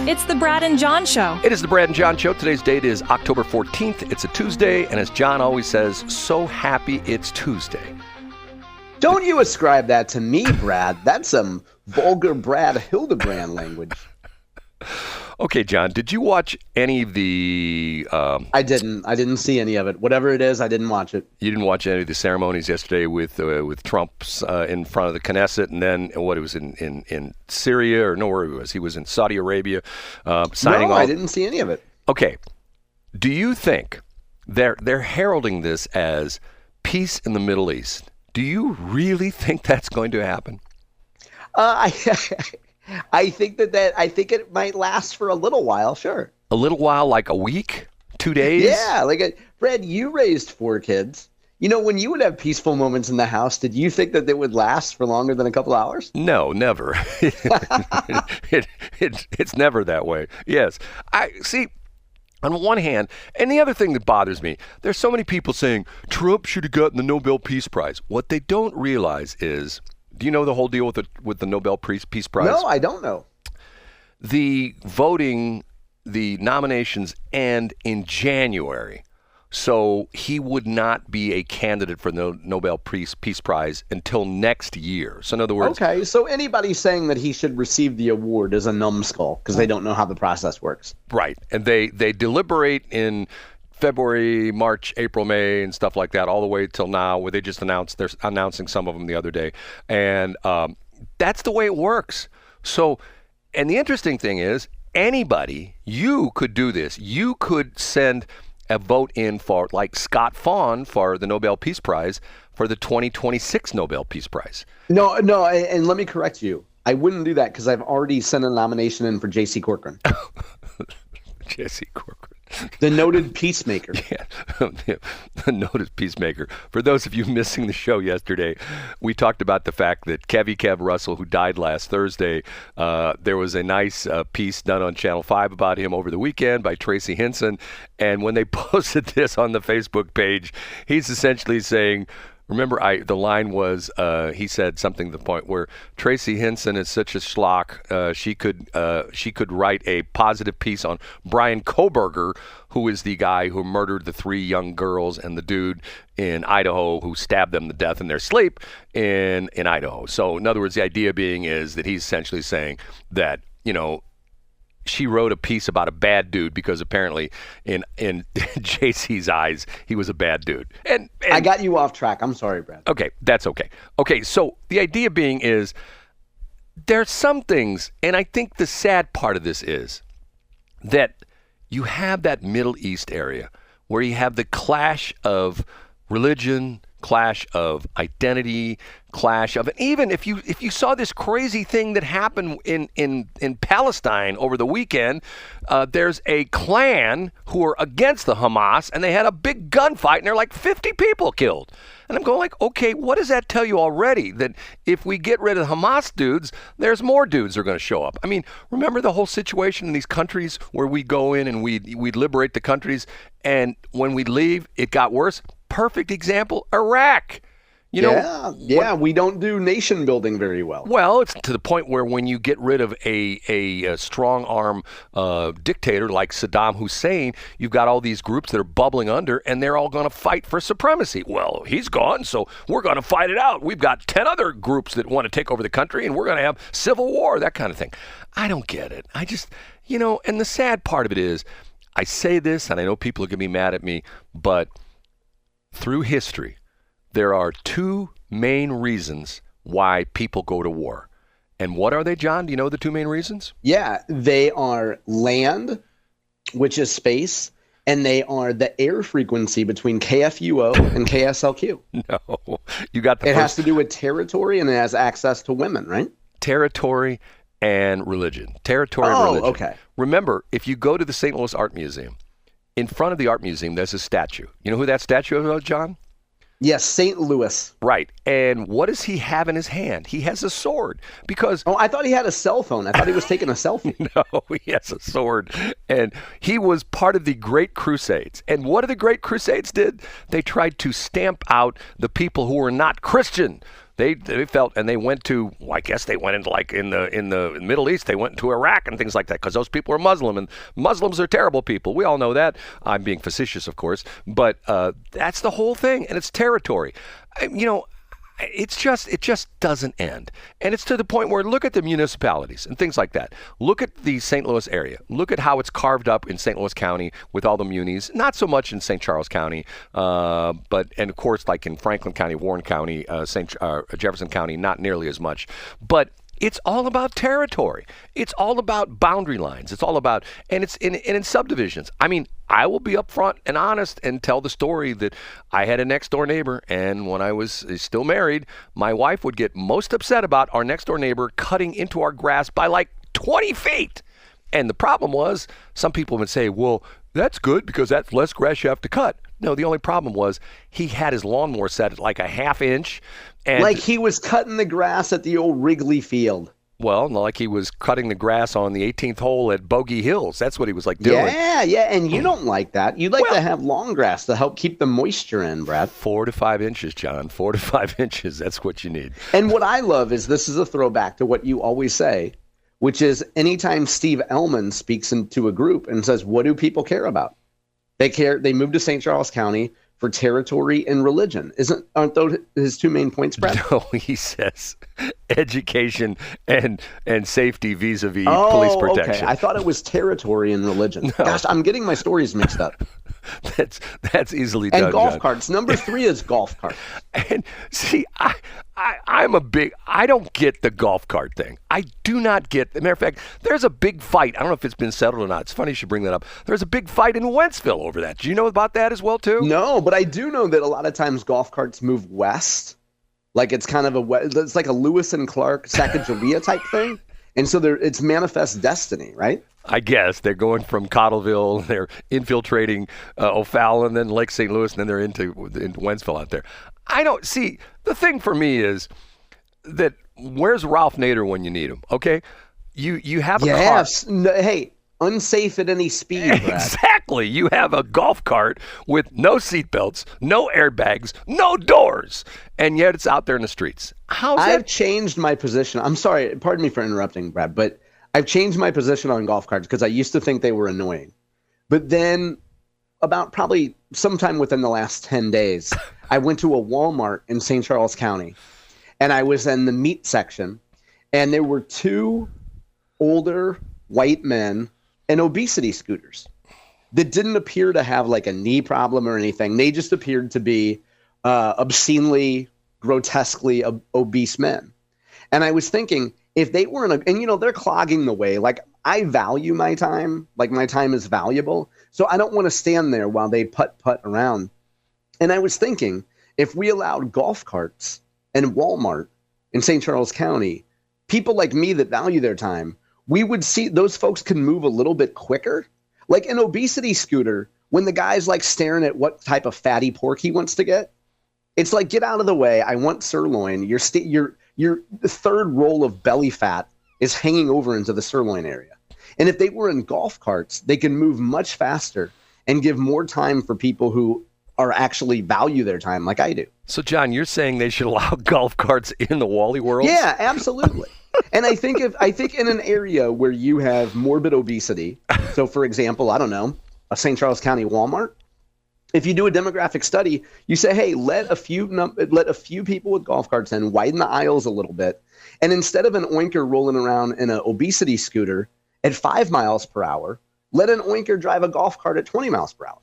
It's the Brad and John Show. It is the Brad and John Show. Today's date is October 14th. It's a Tuesday, and as John always says, so happy it's Tuesday. Don't you ascribe that to me, Brad. That's some vulgar Brad Hildebrand language. Okay, John, did you watch any of the... I didn't see any of it. Whatever it is, I didn't watch it. You didn't watch any of the ceremonies yesterday with Trump's in front of the Knesset, and then what, it was in Syria, or no, where he was? He was in Saudi Arabia signing off. I didn't see any of it. Okay. Do you think they're heralding this as peace in the Middle East? Do you really think that's going to happen? I think I think it might last for a little while, sure. A little while, like a week? 2 days? Yeah, Brad, you raised 4 kids. You know, when you would have peaceful moments in the house, did you think that they would last for longer than a couple hours? No, never. It's never that way. Yes. I see. On one hand, and the other thing that bothers me, there's so many people saying Trump should have gotten the Nobel Peace Prize. What they don't realize is, do you know the whole deal with the Nobel Peace Prize? No, I don't know. The nominations end in January. So he would not be a candidate for the Nobel Peace Prize until next year. So in other words... Okay, so anybody saying that he should receive the award is a numbskull because they don't know how the process works. Right, and they deliberate in February, March, April, May, and stuff like that, all the way till now, where they just announced, they're announcing some of them the other day. And that's the way it works. So, and the interesting thing is, anybody, you could do this. You could send a vote in for, like Scott Fawn, for the Nobel Peace Prize for the 2026 Nobel Peace Prize. No, and let me correct you. I wouldn't do that because I've already sent a nomination in for J.C. Corcoran. J.C. Corcoran. The noted peacemaker. Yeah, the noted peacemaker. For those of you missing the show yesterday, we talked about the fact that Kev Russell, who died last Thursday, there was a nice piece done on Channel 5 about him over the weekend by Tracy Henson. And when they posted this on the Facebook page, he's essentially saying, remember, the line was, he said something to the point where Tracy Henson is such a schlock. She could write a positive piece on Brian Koberger, who is the guy who murdered the 3 young girls and the dude in Idaho who stabbed them to death in their sleep in Idaho. So in other words, the idea being is that he's essentially saying that, you know, she wrote a piece about a bad dude because apparently in JC's eyes, he was a bad dude. And I got you off track. I'm sorry, Brad. Okay, that's okay. Okay, so the idea being is there's some things, and I think the sad part of this is that you have that Middle East area where you have the clash of religion, clash of identity, clash of, even if you saw this crazy thing that happened in Palestine over the weekend, there's a clan who are against the Hamas, and they had a big gunfight, and there are like 50 people killed. And I'm going like, okay, what does that tell you already? That if we get rid of the Hamas dudes, there's more dudes that are going to show up. I mean, remember the whole situation in these countries where we go in and we liberate the countries, and when we leave, it got worse? Perfect example, Iraq. You know, we don't do nation building very well. Well, it's to the point where when you get rid of a strong arm dictator like Saddam Hussein, you've got all these groups that are bubbling under, and they're all going to fight for supremacy. Well, he's gone, so we're going to fight it out. We've got 10 other groups that want to take over the country, and we're going to have civil war, that kind of thing. I don't get it. I just, you know, and the sad part of it is, I say this, and I know people are going to be mad at me, but through history, there are 2 main reasons why people go to war. And what are they, John? Do you know the 2 main reasons? Yeah, they are land, which is space, and they are the air frequency between KFUO and KSLQ. No, you got the It has to do with territory, and it has access to women, right? Territory and religion. Territory and religion. Okay. Remember, if you go to the St. Louis Art Museum, in front of the art museum, there's a statue. You know who that statue is, John? Yes, St. Louis. Right. And what does he have in his hand? He has a sword because... Oh, I thought he had a cell phone. I thought he was taking a selfie. No, he has a sword. And he was part of the Great Crusades. And what did the Great Crusades did? They tried to stamp out the people who were not Christian. They felt, and they went to, well, I guess they went into like in the Middle East, they went into Iraq and things like that because those people are Muslim, and Muslims are terrible people. We all know that. I'm being facetious, of course, but that's the whole thing, and it's territory. It just doesn't end. And it's to the point where look at the municipalities and things like that. Look at the St. Louis area. Look at how it's carved up in St. Louis County with all the munis. Not so much in St. Charles County, and of course, like in Franklin County, Warren County, Jefferson County, not nearly as much. But it's all about territory. It's all about boundary lines. It's all about, and it's in subdivisions. I mean, I will be upfront and honest and tell the story that I had a next door neighbor, and when I was still married, my wife would get most upset about our next door neighbor cutting into our grass by like 20 feet. And the problem was, some people would say, well, that's good because that's less grass you have to cut. No, the only problem was he had his lawnmower set at like a half inch. And like he was cutting the grass at the old Wrigley Field. Well, like he was cutting the grass on the 18th hole at Bogey Hills. That's what he was like doing. Yeah, and you don't like that. You like to have long grass to help keep the moisture in, Brad. 4 to 5 inches, John. 4 to 5 inches. That's what you need. And what I love is this is a throwback to what you always say, which is anytime Steve Ellman speaks into a group and says, what do people care about? They moved to St. Charles County for territory and religion. Aren't those his two main points, Brad? No, he says education and safety vis-a-vis police protection. Okay. I thought it was territory and religion. No. Gosh, I'm getting my stories mixed up. That's easily done. And golf John. carts. Number 3 is golf carts. And see, I don't get the golf cart thing. I do not get. As a matter of fact, there's a big fight. I don't know if it's been settled or not. It's funny you should bring that up. There's a big fight in Wentzville over that. Do you know about that as well too? No, but I do know that a lot of times golf carts move west. Like it's kind of it's like a Lewis and Clark Sacagawea type thing. And so it's manifest destiny, right? I guess they're going from Cottleville, they're infiltrating O'Fallon, and then Lake St. Louis, and then they're into Wentzville out there. I don't see. The thing for me is that where's Ralph Nader when you need him? Okay, you have a car. No, hey, unsafe at any speed, Brad. Exactly. You have a golf cart with no seatbelts, no airbags, no doors, and yet it's out there in the streets. I've changed my position. I'm sorry. Pardon me for interrupting, Brad, but I've changed my position on golf carts because I used to think they were annoying. But then about probably sometime within the last 10 days, I went to a Walmart in St. Charles County, and I was in the meat section, and there were 2 older white men and obesity scooters that didn't appear to have like a knee problem or anything. They just appeared to be obscenely, grotesquely obese men. And I was thinking, if they weren't, and they're clogging the way. Like I value my time, like my time is valuable. So I don't want to stand there while they putt around. And I was thinking, if we allowed golf carts and Walmart in St. Charles County, people like me that value their time, we would see those folks can move a little bit quicker. Like an obesity scooter, when the guy's like staring at what type of fatty pork he wants to get, it's like, get out of the way. I want sirloin. Your third roll of belly fat is hanging over into the sirloin area. And if they were in golf carts, they can move much faster and give more time for people who are actually value their time like I do. So, John, you're saying they should allow golf carts in the Wally world? Yeah, absolutely. And I think in an area where you have morbid obesity, so for example, I don't know, a St. Charles County Walmart, if you do a demographic study, you say, hey, let a few people with golf carts in, widen the aisles a little bit, and instead of an oinker rolling around in an obesity scooter at 5 miles per hour, let an oinker drive a golf cart at 20 miles per hour.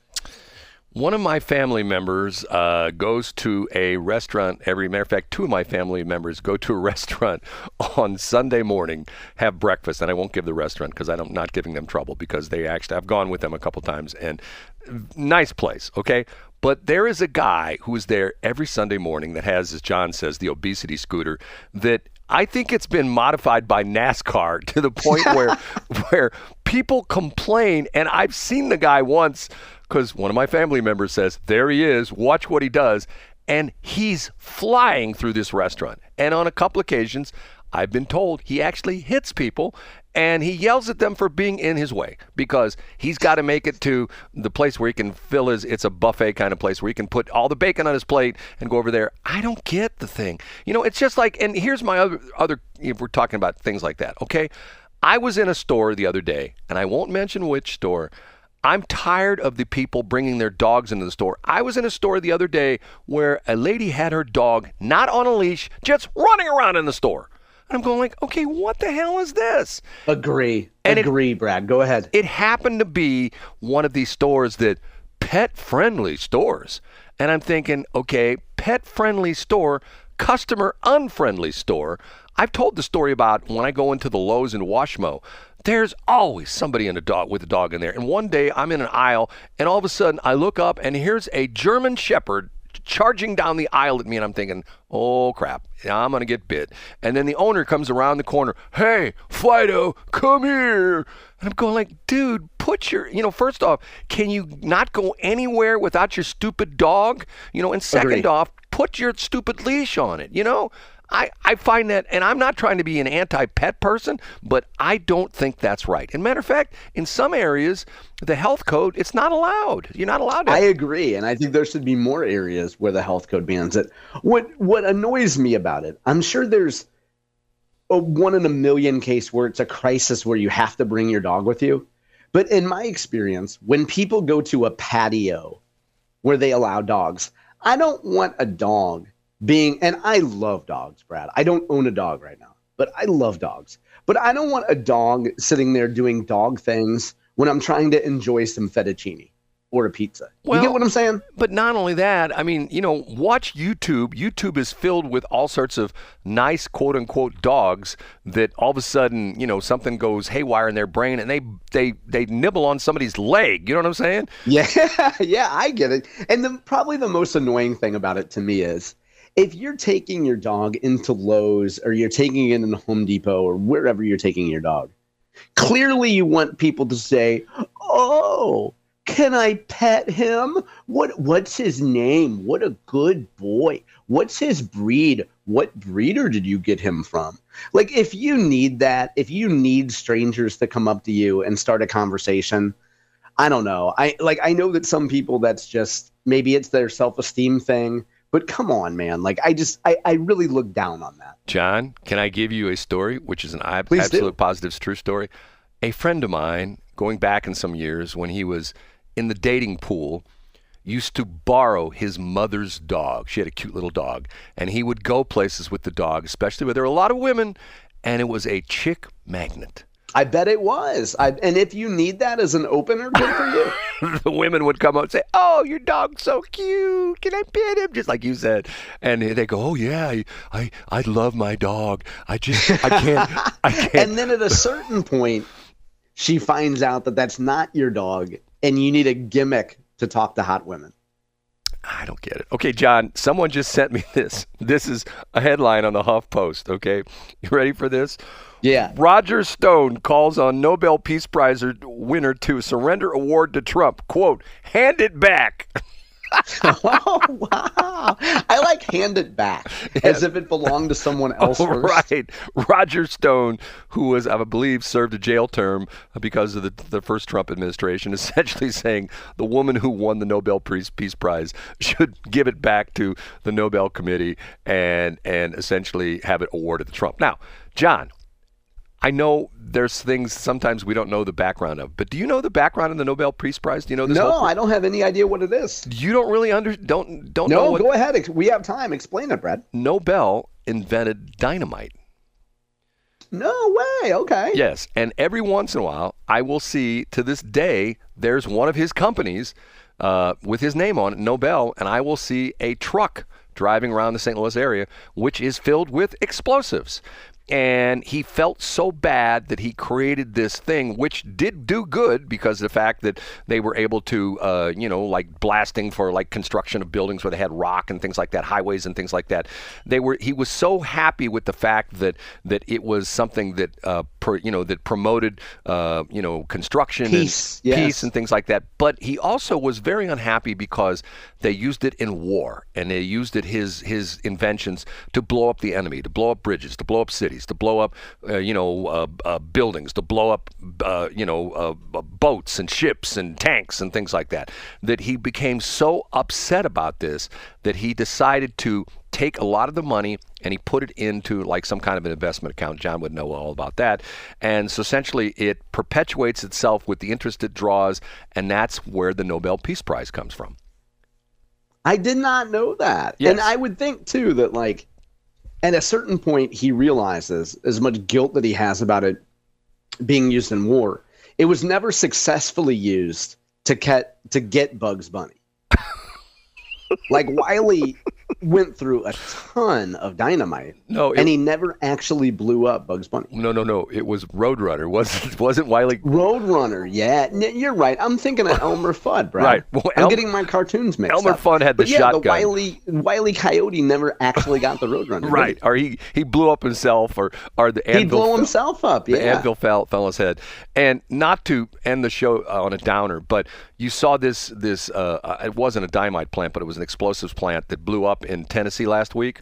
One of my family members goes to a restaurant matter of fact, 2 of my family members go to a restaurant on Sunday morning, have breakfast, and I won't give the restaurant because I'm not giving them trouble because I've gone with them a couple times, and nice place, okay? But there is a guy who is there every Sunday morning that has, as John says, the obesity scooter that I think it's been modified by NASCAR to the point where people complain, and I've seen the guy once because one of my family members says, there he is, watch what he does, and he's flying through this restaurant. And on a couple occasions, I've been told he actually hits people, and he yells at them for being in his way because he's got to make it to the place where he can fill it's a buffet kind of place where he can put all the bacon on his plate and go over there. I don't get the thing. It's just like, and here's my other if we're talking about things like that, okay? I was in a store the other day, and I won't mention which store. I'm tired of the people bringing their dogs into the store. I was in a store the other day where a lady had her dog not on a leash, just running around in the store. And I'm going like, okay, what the hell is this? Agree, Brad. Go ahead. It happened to be one of these stores that pet-friendly stores. And I'm thinking, okay, pet-friendly store, customer-unfriendly store. I've told the story about when I go into the Lowe's in Washmo. There's always somebody with a dog in there. And one day I'm in an aisle, and all of a sudden I look up, and here's a German Shepherd charging down the aisle at me, and I'm thinking, oh, crap, I'm going to get bit. And then the owner comes around the corner. Hey, Fido, come here. And I'm going like, dude, put your, first off, can you not go anywhere without your stupid dog? And second off, put your stupid leash on it, I find that, and I'm not trying to be an anti-pet person, but I don't think that's right. And matter of fact, in some areas, the health code, it's not allowed. You're not allowed to. I agree, and I think there should be more areas where the health code bans it. What annoys me about it, I'm sure there's a 1 in a million case where it's a crisis where you have to bring your dog with you. But in my experience, when people go to a patio where they allow dogs, I don't want a dog and I love dogs, Brad. I don't own a dog right now, but I love dogs. But I don't want a dog sitting there doing dog things when I'm trying to enjoy some fettuccine or a pizza. You get what I'm saying? But not only that, watch YouTube. YouTube is filled with all sorts of nice, quote unquote, dogs that all of a sudden, something goes haywire in their brain and they nibble on somebody's leg. You know what I'm saying? Yeah, yeah, I get it. And probably the most annoying thing about it to me is, if you're taking your dog into Lowe's or you're taking it in Home Depot or wherever you're taking your dog, clearly you want people to say, oh, can I pet him? What's his name? What a good boy. What's his breed? What breeder did you get him from? Like, if you need that, if you need strangers to come up to you and start a conversation, I don't know. I know that some people, that's just, maybe it's their self-esteem thing. But come on, man. Like, I really look down on that. John, can I give you a story, which is an absolute positive, true story? A friend of mine, going back in some years when he was in the dating pool, used to borrow his mother's dog. She had a cute little dog. And he would go places with the dog, especially where there were a lot of women, and it was a chick magnet. I bet it was. And if you need that as an opener, good for you. The women would come up and say, oh, your dog's so cute. Can I pet him? Just like you said. And they go, oh, yeah, I love my dog. I can't. And then at a certain point, she finds out that that's not your dog, and you need a gimmick to talk to hot women. I don't get it. Okay, John, someone just sent me this. This is a headline on the HuffPost, okay? You ready for this? Yeah. Roger Stone calls on Nobel Peace Prize winner to surrender award to Trump. Quote, hand it back. Oh, wow. I like hand it back, as if it belonged to someone else first. Right. Roger Stone, who was, I believe, served a jail term because of the first Trump administration, essentially saying the woman who won the Nobel Peace Prize should give it back to the Nobel Committee and essentially have it awarded to Trump. Now, John, I know there's things sometimes we don't know the background of, but do you know the background of the Nobel Peace Prize? Do you know this? No, I don't have any idea what it is. You don't really don't know. No, go ahead. We have time. Explain it, Brad. Nobel invented dynamite. No way. Okay. Yes, and every once in a while, I will see, to this day, there's one of his companies with his name on it, Nobel, and I will see a truck driving around the St. Louis area, which is filled with explosives. And he felt so bad that he created this thing, which did do good because of the fact that they were able to, like blasting for like construction of buildings where they had rock and things like that, highways and things like that. He was so happy with the fact that it was something that that promoted construction Peace, and yes. peace and things like that. But he also was very unhappy because they used it in war, and they used it his inventions to blow up the enemy, to blow up bridges, to blow up cities, to blow up buildings, to blow up boats and ships and tanks and things like that. That he became so upset about this that he decided to take a lot of the money and he put it into like some kind of an investment account. John would know all about that. And so essentially it perpetuates itself with the interest it draws, and that's where the Nobel Peace Prize comes from. I did not know that. Yes. And I would think, too, that like at a certain point he realizes as much guilt that he has about it being used in war, it was never successfully used to get Bugs Bunny. Like Wiley went through a ton of dynamite, and he never actually blew up Bugs Bunny. No. It was Roadrunner. Wasn't Wiley? Roadrunner, yeah. You're right. I'm thinking of Elmer Fudd, Brad. Right. Well, I'm getting my cartoons mixed Elmer up. Fudd had the shotgun. The Wiley Coyote never actually got the Roadrunner. Right. Or he blew up himself, or the anvil. He blew himself up, yeah. The anvil fell on his head. And not to end the show on a downer, but you saw this it wasn't a dynamite plant, but it was an explosives plant that blew up in Tennessee last week.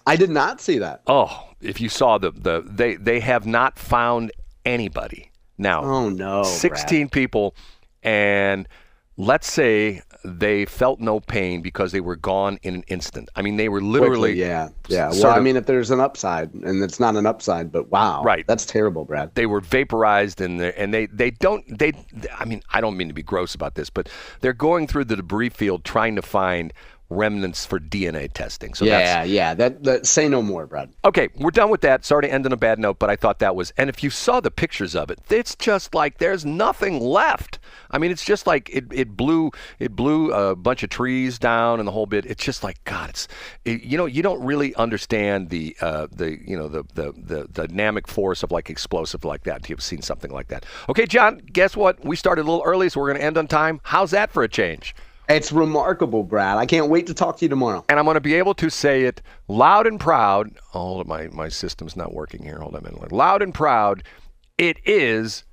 I did not see that. Oh, if you saw they have not found anybody. Now, oh no, 16 Brad. people, and let's say they felt no pain because they were gone in an instant. I mean, they were literally quickly, yeah. Well, I mean, if there's an upside, and it's not an upside, but wow, right? That's terrible, Brad. They were vaporized, and they don't. I mean, I don't mean to be gross about this, but they're going through the debris field trying to find remnants for DNA testing. So that say no more, Brad. Okay, we're done with that. Sorry to end on a bad note, but I thought that was, and if you saw the pictures of it, it's just like there's nothing left. I mean, it's just like it blew a bunch of trees down and the whole bit. It's just like, God, you don't really understand the dynamic force of like explosive like that until you've seen something like that. Okay, John, guess what? We started a little early, so we're going to end on time. How's that for a change? It's remarkable, Brad. I can't wait to talk to you tomorrow. And I'm going to be able to say it loud and proud. Oh, my system's not working here. Hold on a minute. Loud and proud. It is